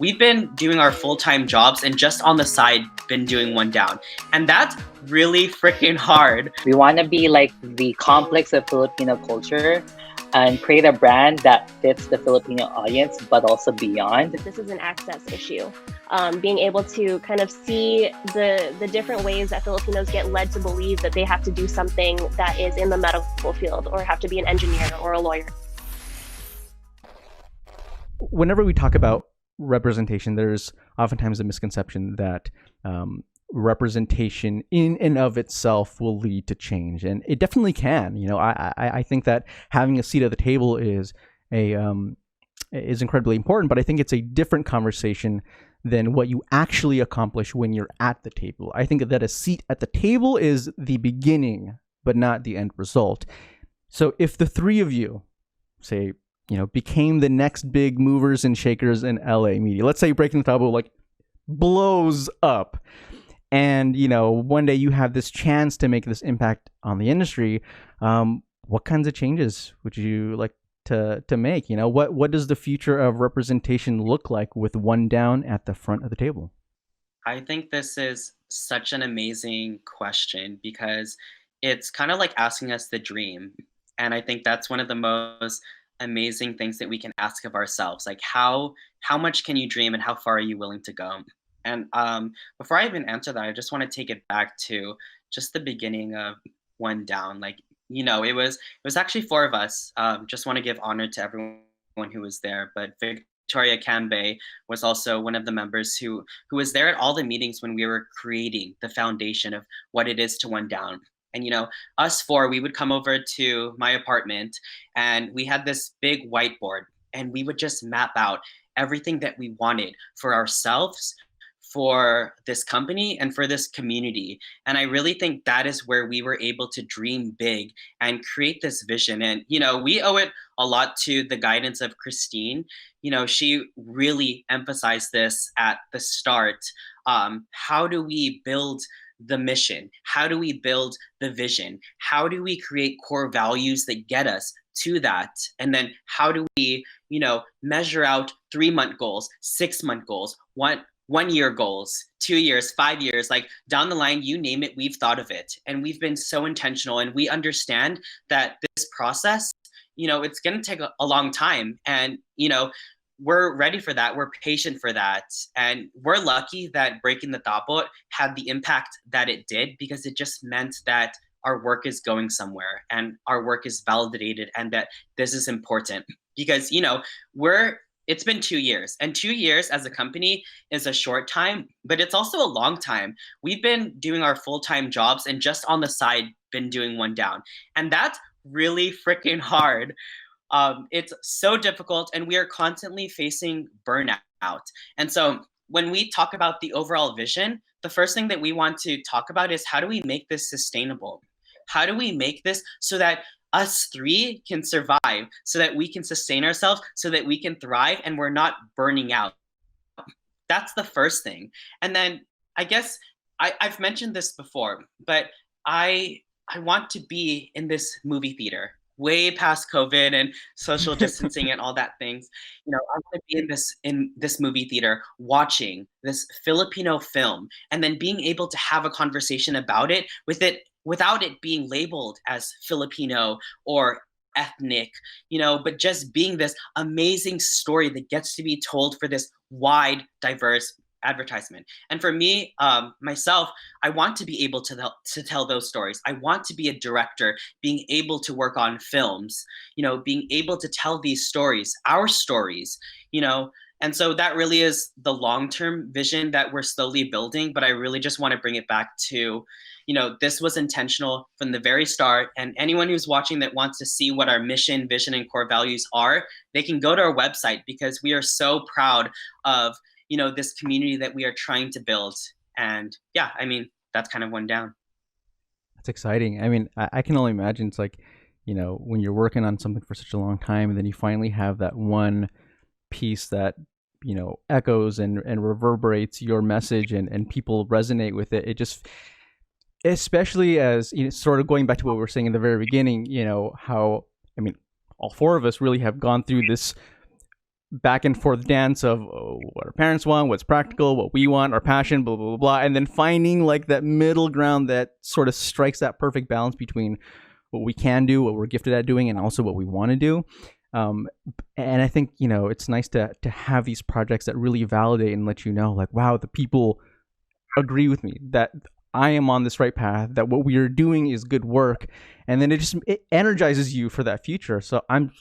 we've been doing our full-time jobs and just on the side been doing one down. And that's really freaking hard. We want to be like the complex of Filipino culture and create a brand that fits the Filipino audience, but also beyond. This is an access issue. Being able to kind of see the different ways that Filipinos get led to believe that they have to do something that is in the medical field or have to be an engineer or a lawyer. Whenever we talk about representation, there's oftentimes a misconception that representation in and of itself will lead to change, and it definitely can. I think that having a seat at the table is incredibly important, but I think it's a different conversation than what you actually accomplish when you're at the table. I think that a seat at the table is the beginning, but not the end result. So if the three of you, say, became the next big movers and shakers in LA media, let's say Breaking the Taboo blows up, and one day you have this chance to make this impact on the industry, what kinds of changes would you like to make? What does the future of representation look like with one down at the front of the table? I think this is such an amazing question because it's kind of like asking us the dream. And I think that's one of the most amazing things that we can ask of ourselves. Like how much can you dream and how far are you willing to go? And before I even answer that, I just want to take it back to just the beginning of One Down. It was actually four of us. Just want to give honor to everyone who was there. But Victoria Cambe was also one of the members who was there at all the meetings when we were creating the foundation of what it is to One Down. And us four, we would come over to my apartment and we had this big whiteboard and we would just map out everything that we wanted for ourselves, for this company, and for this community. And I really think that is where we were able to dream big and create this vision. And, we owe it a lot to the guidance of Kristine. She really emphasized this at the start. How do we build the mission? How do we build the vision? How do we create core values that get us to that? And then how do we, measure out 3-month goals, 6-month goals, 1-year goals, 2 years, 5 years, down the line, you name it, we've thought of it. And we've been so intentional, and we understand that this process, it's going to take a long time. And, we're ready for that. We're patient for that. And we're lucky that Breaking the Taboo had the impact that it did, because it just meant that our work is going somewhere and our work is validated and that this is important. Because, it's been 2 years, and 2 years as a company is a short time, but it's also a long time. We've been doing our full-time jobs and just on the side been doing one down. And that's really freaking hard. It's so difficult, and we are constantly facing burnout. And so when we talk about the overall vision, the first thing that we want to talk about is how do we make this sustainable? How do we make this so that us three can survive, so that we can sustain ourselves, so that we can thrive and we're not burning out? That's the first thing. And then I guess I've mentioned this before, but I want to be in this movie theater way past COVID and social distancing and all that things. I want to be in this movie theater watching this Filipino film and then being able to have a conversation about it without it being labeled as Filipino or ethnic, but just being this amazing story that gets to be told for this wide, diverse advertisement. And for me, myself, I want to be able to tell those stories. I want to be a director, being able to work on films, being able to tell these stories, our stories, and so that really is the long-term vision that we're slowly building. But I really just want to bring it back to, this was intentional from the very start. And anyone who's watching that wants to see what our mission, vision, and core values are, they can go to our website, because we are so proud of this community that we are trying to build. And yeah, that's kind of One Down. That's exciting. I can only imagine. It's like, when you're working on something for such a long time, and then you finally have that one piece that, echoes and reverberates your message, and people resonate with it. It just, especially as, sort of going back to what we were saying in the very beginning, how, all four of us really have gone through this back and forth dance of what our parents want, what's practical, what we want, our passion, blah, blah, blah, blah. And then finding like that middle ground that sort of strikes that perfect balance between what we can do, what we're gifted at doing, and also what we want to do. And I think, it's nice to have these projects that really validate and let you know, like, wow, the people agree with me that I am on this right path, that what we are doing is good work. And then it energizes you for that future. So I'm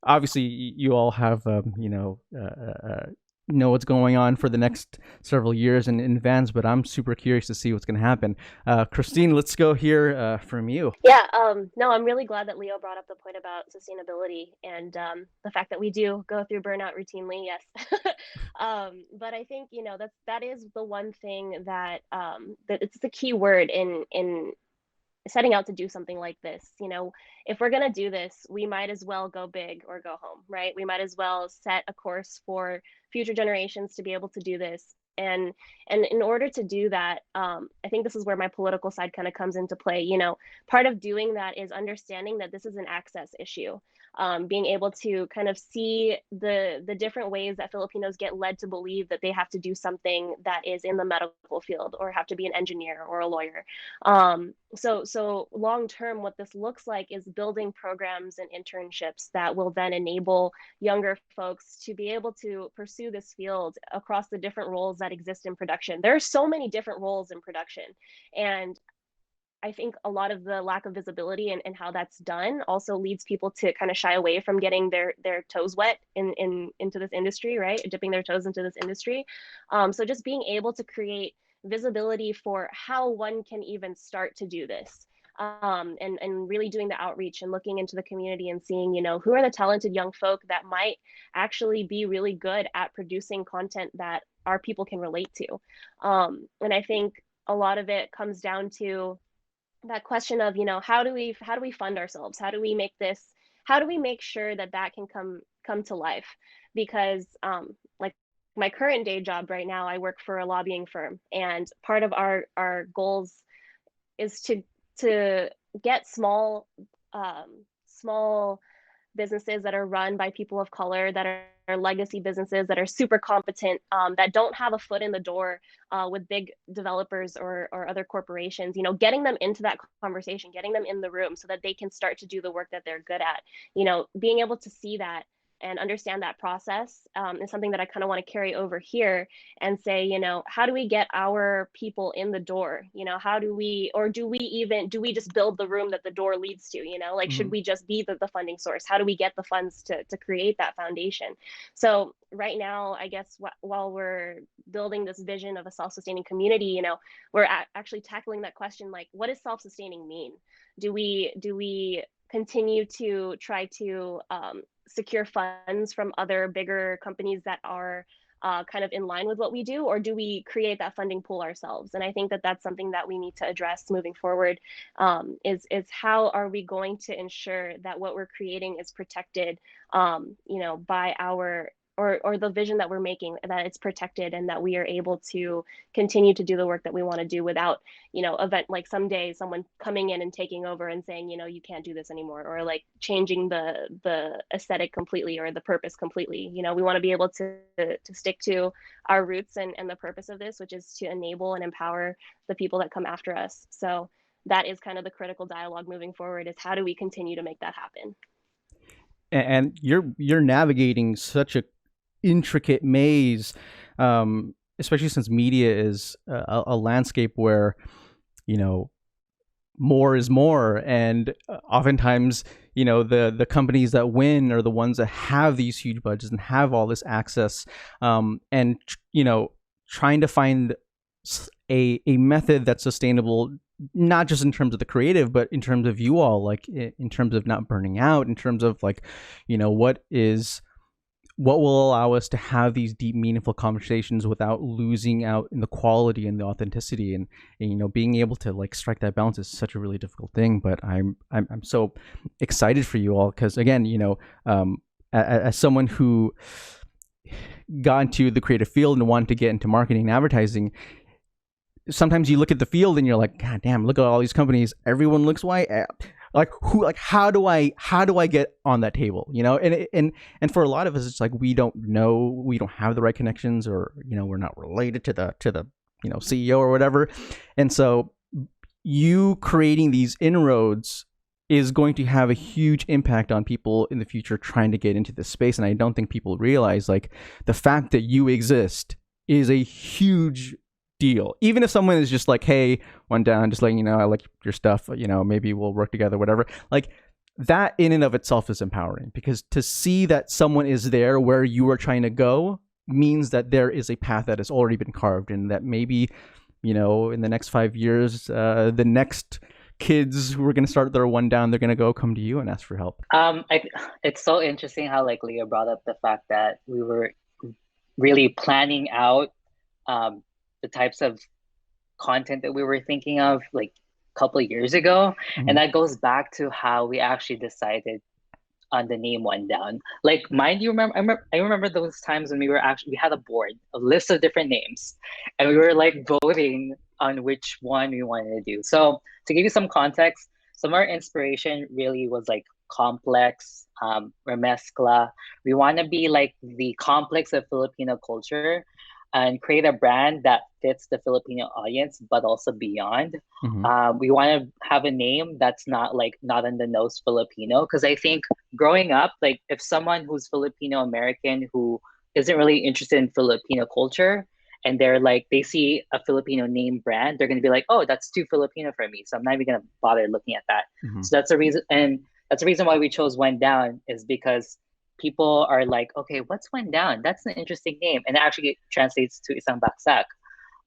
obviously you all have, know what's going on for the next several years in advance, but I'm super curious to see what's going to happen. Kristine, let's go hear from you. Yeah, no, I'm really glad that Leo brought up the point about sustainability and the fact that we do go through burnout routinely. Yes, but I think that is the one thing that it's the key word in setting out to do something like this. If we're going to do this, we might as well go big or go home, right? We might as well set a course for future generations to be able to do this. And in order to do that, I think this is where my political side kind of comes into play. Part of doing that is understanding that this is an access issue. Being able to kind of see the different ways that Filipinos get led to believe that they have to do something that is in the medical field or have to be an engineer or a lawyer. So long term, what this looks like is building programs and internships that will then enable younger folks to be able to pursue this field across the different roles that exist in production. There are so many different roles in production, and I think a lot of the lack of visibility and how that's done also leads people to kind of shy away from getting their toes wet into this industry, right? Dipping their toes into this industry. So just being able to create visibility for how one can even start to do this. And really doing the outreach and looking into the community and seeing, who are the talented young folk that might actually be really good at producing content that our people can relate to. And I think a lot of it comes down to that question of, how do we fund ourselves? How do we make sure that can come to life? Because like my current day job right now, I work for a lobbying firm, and part of our goals is to get small businesses that are run by people of color, that are legacy businesses, that are super competent, that don't have a foot in the door with big developers or other corporations, getting them into that conversation, getting them in the room so that they can start to do the work that they're good at. Being able to see that and understand that process is something that I kind of want to carry over here and say, how do we get our people in the door? How do we, or do we just build the room that the door leads to, should we just be the funding source? How do we get the funds to create that foundation? So right now, I guess while we're building this vision of a self-sustaining community, we're actually tackling that question, like, what does self-sustaining mean? Do we continue to try to secure funds from other bigger companies that are kind of in line with what we do, or do we create that funding pool ourselves? And I think that that's something that we need to address moving forward, is how are we going to ensure that what we're creating is protected, by our or the vision that we're making, that it's protected and that we are able to continue to do the work that we want to do without, event like someday someone coming in and taking over and saying, you can't do this anymore, or like changing the aesthetic completely or the purpose completely. We want to be able to stick to our roots and the purpose of this, which is to enable and empower the people that come after us. So that is kind of the critical dialogue moving forward, is how do we continue to make that happen? And you're navigating such a intricate maze, especially since media is a landscape where more is more, and oftentimes the companies that win are the ones that have these huge budgets and have all this access, and trying to find a method that's sustainable, not just in terms of the creative, but in terms of you all, like in terms of not burning out, in terms of like what will allow us to have these deep, meaningful conversations without losing out in the quality and the authenticity, and being able to like strike that balance is such a really difficult thing. But I'm so excited for you all, because again, as someone who got into the creative field and wanted to get into marketing and advertising, sometimes you look at the field and you're like, God damn, look at all these companies. Everyone looks white. how do I get on that table, and for a lot of us, it's like we don't have the right connections, or we're not related to the CEO or whatever. And so you creating these inroads is going to have a huge impact on people in the future trying to get into this space. And I don't think people realize, like, the fact that you exist is a huge deal. Even if someone is just like, hey, one down, just letting you know I like your stuff, maybe we'll work together, whatever. Like, that in and of itself is empowering, because to see that someone is there where you are trying to go means that there is a path that has already been carved, and that maybe, in the next 5 years, the next kids who are going to start their one down, they're going to come to you and ask for help. It's so interesting how, like, Leah brought up the fact that we were really planning out the types of content that we were thinking of, like, a couple of years ago. Mhm. And that goes back to how we actually decided on the name One Down. Like, mind you, I remember those times when we had a board, a list of different names, and we were like voting on which one we wanted to do. So to give you some context, some of our inspiration really was like complex, remezcla. We want to be like the complex of Filipino culture and create a brand that fits the Filipino audience, but also beyond. Mhm. We want to have a name that's not on the nose Filipino, because I think growing up, like, if someone who's Filipino American who isn't really interested in Filipino culture, and they see a Filipino name brand, they're gonna be like, oh, that's too Filipino for me, so I'm not even gonna bother looking at that. Mhm. So that's the reason, and that's the reason why we chose One Down, is because people are like, okay, what's One Down? That's an interesting name, and it actually translates to isang baksak.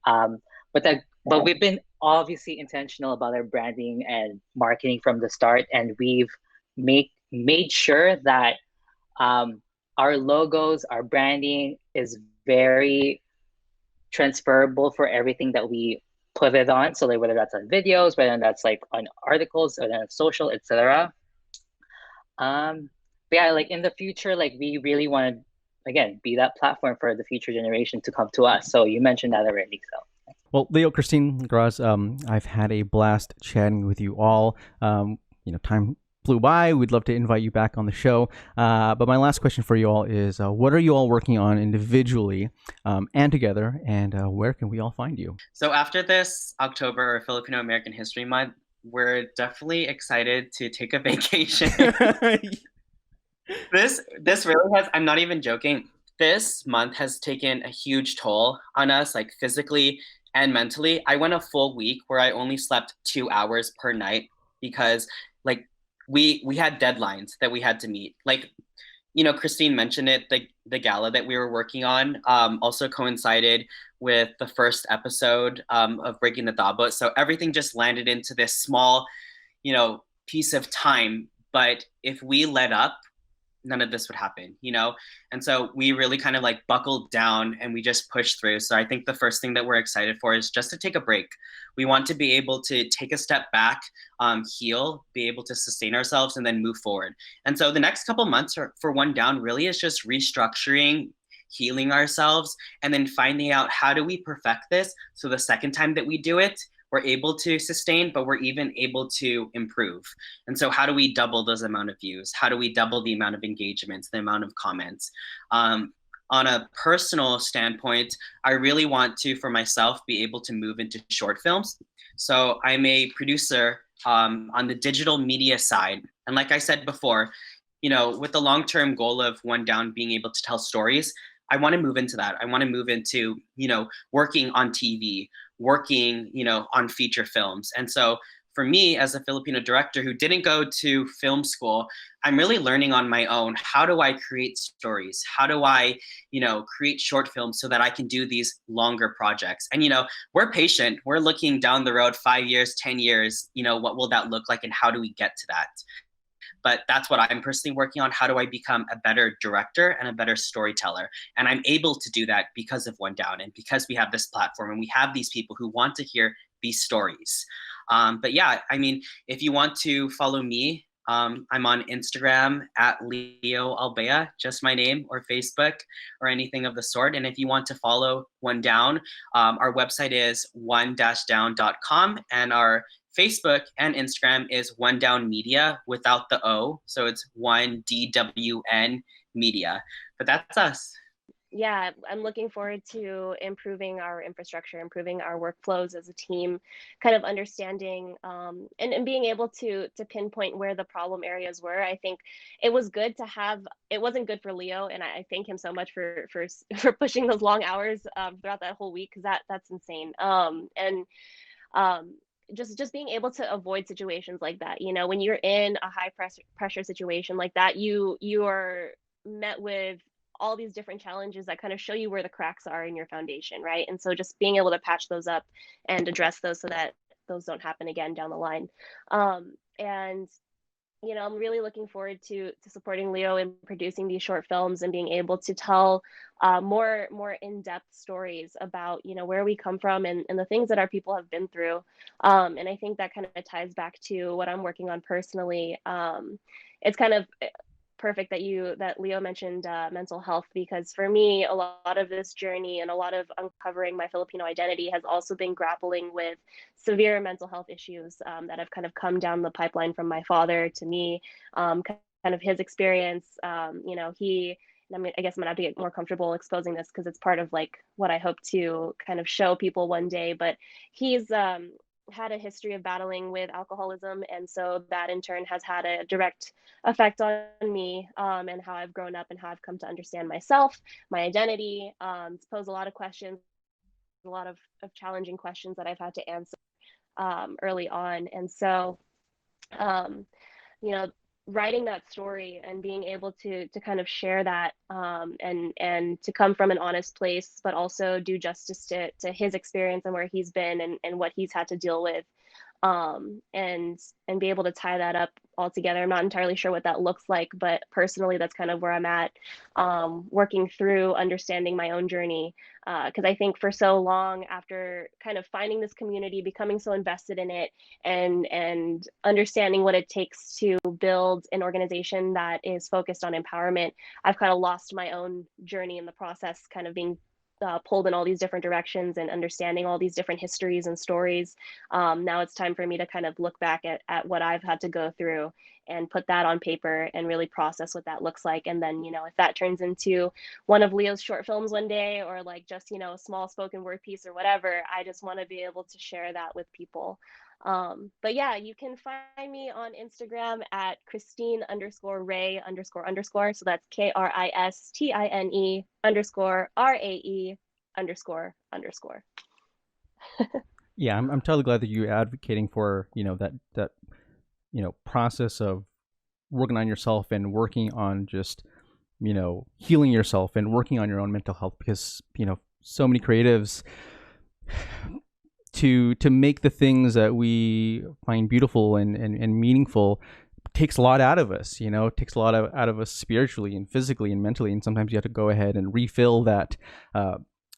Um, but we've been obviously intentional about our branding and marketing from the start, and we've made sure that our logos, our branding is very transferable for everything that we put it on. So, like, whether that's on videos, whether that's like on articles, or on social, etc. But yeah, like, in the future, like, we really want to, again, be that platform for the future generation to come to us. So you mentioned that already. So Well, Leo, Kristine, Graz, I've had a blast chatting with you all. Time flew by. We'd love to invite you back on the show. But my last question for you all is, what are you all working on individually and together, and where can we all find you? So after this October, Filipino American History Month, we're definitely excited to take a vacation. This really has, I'm not even joking, this month has taken a huge toll on us, like physically and mentally. I went a full week where I only slept 2 hours per night because, like, we had deadlines that we had to meet. Like, Kristine mentioned it, the gala that we were working on also coincided with the first episode of Breaking the Tabo. So everything just landed into this small, piece of time. But if we let up, none of this would happen, And so we really kind of like buckled down and we just pushed through. So I think the first thing that we're excited for is just to take a break. We want to be able to take a step back, heal, be able to sustain ourselves, and then move forward. And so the next couple months for One Down really is just restructuring, healing ourselves, and then finding out how do we perfect this so the second time that we do it, we're able to sustain, but we're even able to improve. And so how do we double those amount of views? How do we double the amount of engagements, the amount of comments? On a personal standpoint, I really want to, for myself, be able to move into short films. So I'm a producer on the digital media side. And like I said before, with the long-term goal of One Down being able to tell stories, I want to move into that. I want to move into, working on TV, working, on feature films. And so for me, as a Filipino director who didn't go to film school, I'm really learning on my own. How do I create stories? How do I, create short films so that I can do these longer projects? And, we're patient. We're looking down the road 5 years, 10 years, what will that look like and how do we get to that? But that's what I'm personally working on. How do I become a better director and a better storyteller? And I'm able to do that because of One Down and because we have this platform and we have these people who want to hear these stories. But yeah, I mean, if you want to follow me I'm on Instagram at Leo Albea, just my name, or Facebook, or anything of the sort. And if you want to follow One Down, our website is one-down.com, and our Facebook and Instagram is One Down Media without the O. So it's 1DWN Media. But that's us. Yeah, I'm looking forward to improving our infrastructure, improving our workflows as a team, kind of understanding and being able to pinpoint where the problem areas were. I think it was good to have. It wasn't good for Leo, and I thank him so much for pushing those long hours throughout that whole week, because that's insane. And just being able to avoid situations like that. You know, when you're in a high pressure situation like that, you are met with all these different challenges that kind of show you where the cracks are in your foundation, right? And so just being able to patch those up and address those so that those don't happen again down the line. And you know, I'm really looking forward to supporting Leo in producing these short films and being able to tell more in-depth stories about, you know, where we come from and the things that our people have been through. And I think that kind of ties back to what I'm working on personally. It's kind of perfect that Leo mentioned mental health, because for me, a lot of this journey and a lot of uncovering my Filipino identity has also been grappling with severe mental health issues that have kind of come down the pipeline from my father to me, kind of his experience. You know, I guess I'm gonna have to get more comfortable exposing this because it's part of like what I hope to kind of show people one day. But he's had a history of battling with alcoholism, and so that in turn has had a direct effect on me, and how I've grown up and how I've come to understand myself, my identity. It's posed a lot of questions, a lot of challenging questions that I've had to answer early on. And so you know, writing that story and being able to kind of share that, and to come from an honest place, but also do justice to his experience and where he's been and what he's had to deal with, and be able to tie that up all together. I'm not entirely sure what that looks like, but personally, that's kind of where I'm at, working through understanding my own journey. Because I think for so long, after kind of finding this community, becoming so invested in it, and understanding what it takes to build an organization that is focused on empowerment, I've kind of lost my own journey in the process, kind of being pulled in all these different directions and understanding all these different histories and stories. Now it's time for me to kind of look back at what I've had to go through and put that on paper and really process what that looks like. And then, you know, if that turns into one of Leo's short films one day, or like just, you know, a small spoken word piece or whatever, I just want to be able to share that with people. But yeah, you can find me on Instagram at Kristine_Ray__. So that's Kristine_RAE_RAE___. Yeah, I'm totally glad that you're advocating for, you know, that you know, process of working on yourself and working on just, you know, healing yourself and working on your own mental health, because, you know, so many creatives, to make the things that we find beautiful and meaningful, takes a lot out of us, you know, it takes a lot out of us spiritually and physically and mentally. And sometimes you have to go ahead and refill that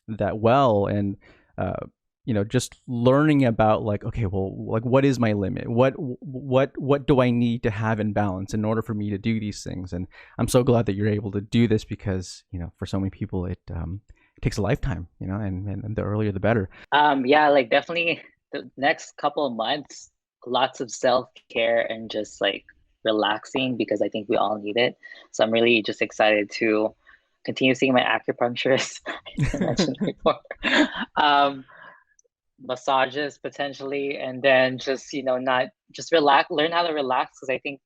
well. And you know, just learning about like, okay, well, like, what is my limit? What do I need to have in balance in order for me to do these things? And I'm so glad that you're able to do this, because, you know, for so many people, it takes a lifetime, you know, and the earlier the better. Yeah, like definitely the next couple of months, lots of self-care and just like relaxing, because I think we all need it. So I'm really just excited to continue seeing my acupuncturist, I mentioned before. Massages potentially, and then just, you know, not just learn how to relax, because I think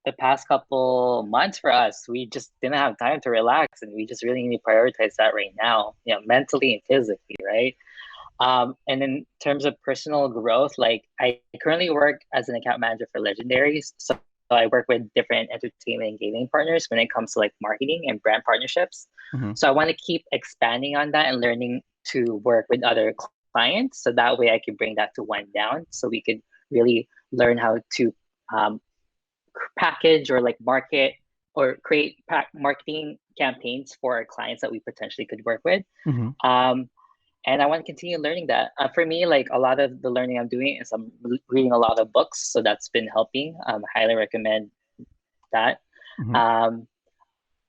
the past couple months for us, we just didn't have time to relax, and we just really need to prioritize that right now, you know, mentally and physically, right? And in terms of personal growth, like I currently work as an account manager for Legendaries, so I work with different entertainment and gaming partners when it comes to like marketing and brand partnerships. Mm-hmm. So I want to keep expanding on that and learning to work with other clients, so that way I can bring that to One Down, so we could really learn how to package or like market or create marketing campaigns for our clients that we potentially could work with. Mm-hmm. And I want to continue learning that. For me, like a lot of the learning I'm doing is I'm reading a lot of books, so that's been helping. Highly recommend that. Mhm.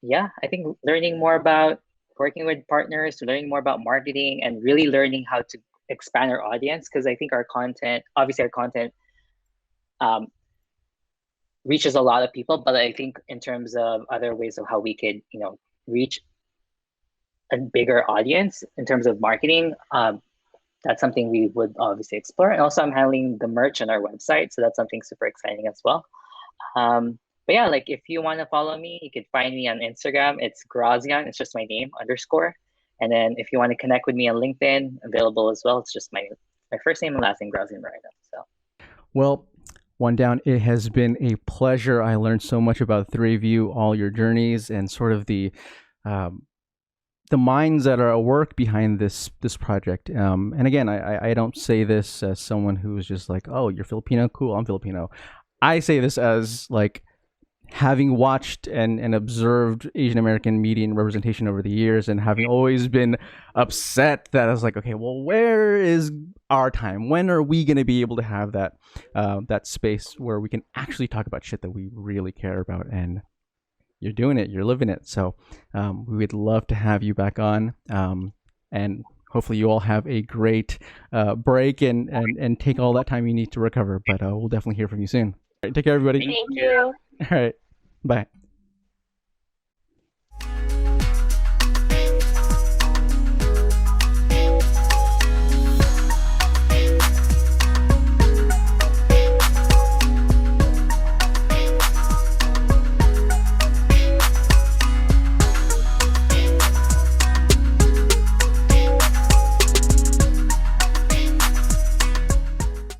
Yeah, I think learning more about working with partners, learning more about marketing, and really learning how to expand our audience, because I think our content, obviously our content um, reaches a lot of people, but I think in terms of other ways of how we could, reach a bigger audience in terms of marketing, that's something we would obviously explore. And also I'm handling the merch on our website, so that's something super exciting as well. But yeah, like if you want to follow me, you can find me on Instagram. It's Grazian. It's just my name _ And then if you want to connect with me on LinkedIn, available as well. It's just my first name and last name, Grazian Moreno. So Well, One Down, it has been a pleasure. I learned so much about the three of you, all your journeys, and sort of the minds that are at work behind this project. And again, I don't say this as someone who is just like, oh, you're Filipino, cool, I'm Filipino. I say this as like having watched and observed Asian American media and representation over the years, and having always been upset that I was like, okay, well, where is our time? When are we going to be able to have that space where we can actually talk about shit that we really care about? And you're doing it, you're living it. So we would love to have you back on, and hopefully you all have a great break and take all that time you need to recover. But we'll definitely hear from you soon. All right, take care, everybody. Thank you. All right, bye.